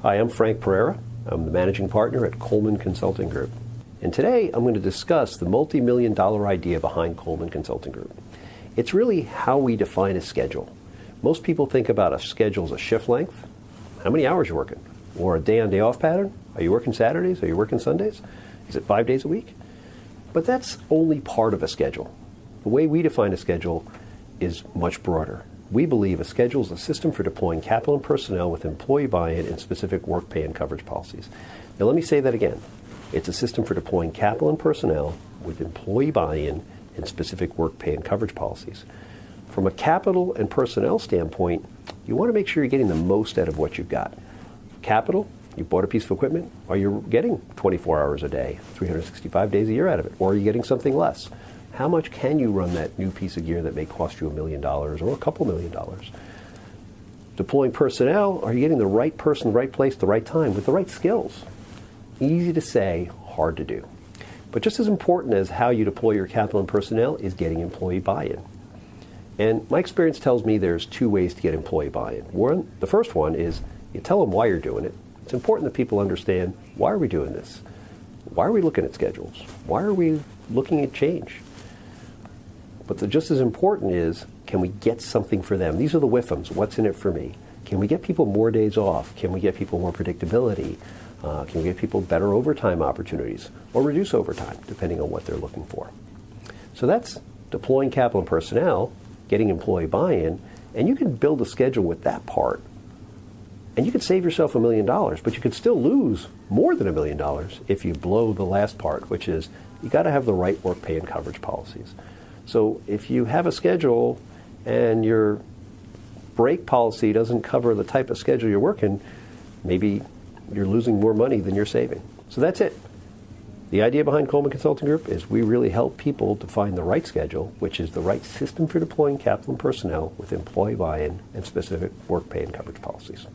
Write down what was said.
Hi, I'm Frank Pereira. I'm the managing partner at Coleman Consulting Group. And today I'm going to discuss the multi-million-dollar idea behind Coleman Consulting Group. It's really how we define a schedule. Most people think about a schedule as a shift length, how many hours you're working, or a day-on, day-off pattern. Are you working Saturdays? Are you working Sundays? Is it 5 days a week? But that's only part of a schedule. The way we define a schedule is much broader. We believe a schedule is a system for deploying capital and personnel with employee buy-in and specific work pay and coverage policies. Now let me say that again. It's a system for deploying capital and personnel with employee buy-in and specific work pay and coverage policies. From a capital and personnel standpoint, you want to make sure you're getting the most out of what you've got. Capital, you bought a piece of equipment, are you getting 24 hours a day, 365 days a year out of it, or are you getting something less? How much can you run that new piece of gear that may cost you $1 million or a couple $1 million? Deploying personnel, are you getting the right person, the right place, the right time, with the right skills? Easy to say, hard to do. But just as important as how you deploy your capital and personnel is getting employee buy-in. And my experience tells me there's two ways to get employee buy-in. One, the first one is you tell them why you're doing it. It's important that people understand, why are we doing this? Why are we looking at schedules? Why are we looking at change? But just as important is, can we get something for them? These are the WIFMs. What's in it for me? Can we get people more days off? Can we get people more predictability? Can we get people better overtime opportunities? Or reduce overtime, depending on what they're looking for. So that's deploying capital and personnel, getting employee buy-in, and you can build a schedule with that part. And you could save yourself $1 million, but you could still lose more than $1 million if you blow the last part, which is you got to have the right work pay and coverage policies. So if you have a schedule and your break policy doesn't cover the type of schedule you're working, maybe you're losing more money than you're saving. So that's it. The idea behind Coleman Consulting Group is we really help people to find the right schedule, which is the right system for deploying capital and personnel with employee buy-in and specific work pay and coverage policies.